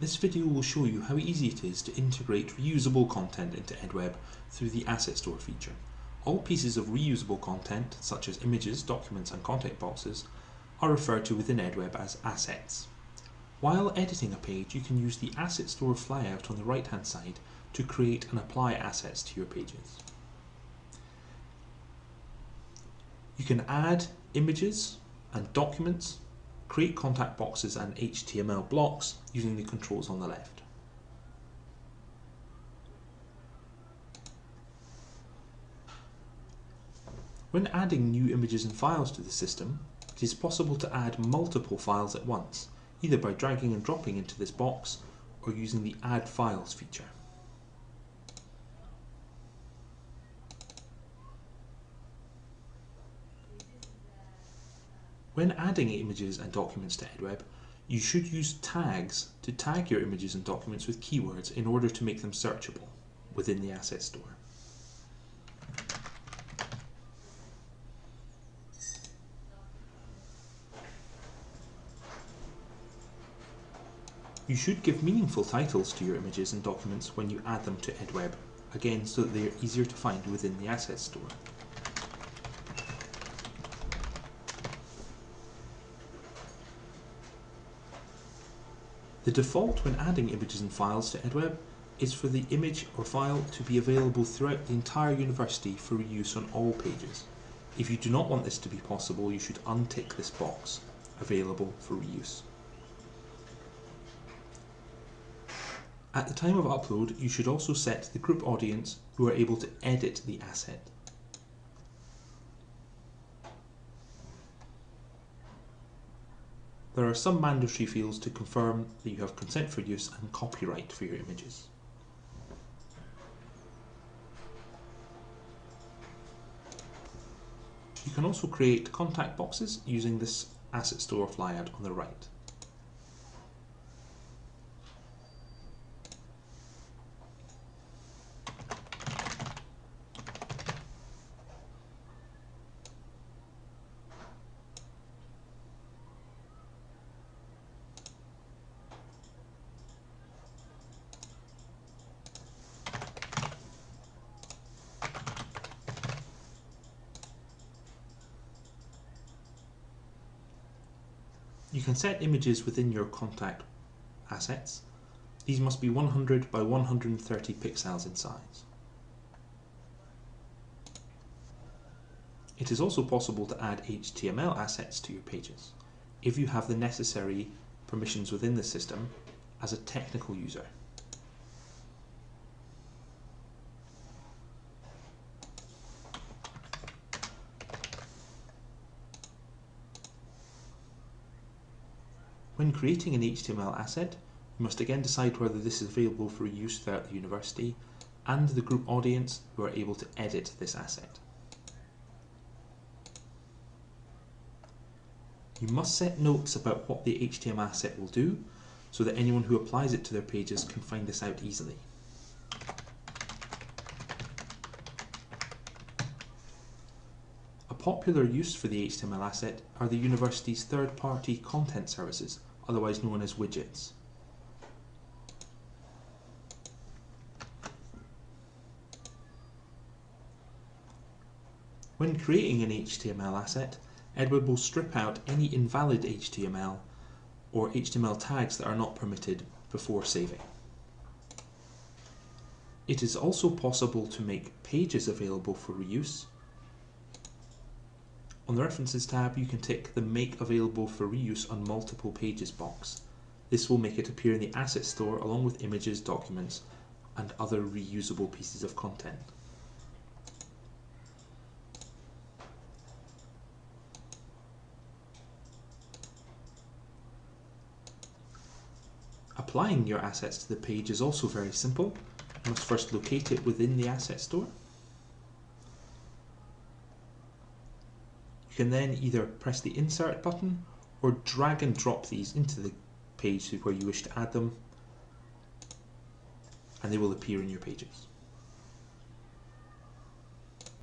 This video will show you how easy it is to integrate reusable content into Edweb through the Asset Store feature. All pieces of reusable content, such as images, documents and contact boxes, are referred to within Edweb as assets. While editing a page, you can use the Asset Store flyout on the right hand side to create and apply assets to your pages. You can add images and documents, create contact boxes and HTML blocks using the controls on the left. When adding new images and files to the system, it is possible to add multiple files at once, either by dragging and dropping into this box or using the Add Files feature. When adding images and documents to Edweb, you should use tags to tag your images and documents with keywords in order to make them searchable within the Asset Store. You should give meaningful titles to your images and documents when you add them to Edweb, again so that they are easier to find within the Asset Store. The default when adding images and files to Edweb is for the image or file to be available throughout the entire university for reuse on all pages. If you do not want this to be possible, you should untick this box, Available for Reuse. At the time of upload, you should also set the group audience who are able to edit the asset. There are some mandatory fields to confirm that you have consent for use and copyright for your images. You can also create contact boxes using this Asset Store flyout on the right. You can set images within your contact assets. These must be 100 by 130 pixels in size. It is also possible to add HTML assets to your pages, if you have the necessary permissions within the system as a technical user. When creating an HTML asset, you must again decide whether this is available for use throughout the university and the group audience who are able to edit this asset. You must set notes about what the HTML asset will do so that anyone who applies it to their pages can find this out easily. A popular use for the HTML asset are the university's third-party content services, otherwise known as widgets. When creating an HTML asset, Edweb will strip out any invalid HTML or HTML tags that are not permitted before saving. It is also possible to make pages available for reuse. On the References tab, you can tick the Make Available for Reuse on Multiple Pages box. This will make it appear in the Asset Store along with images, documents, and other reusable pieces of content. Applying your assets to the page is also very simple. You must first locate it within the Asset Store. You can then either press the Insert button or drag and drop these into the page where you wish to add them, and they will appear in your pages.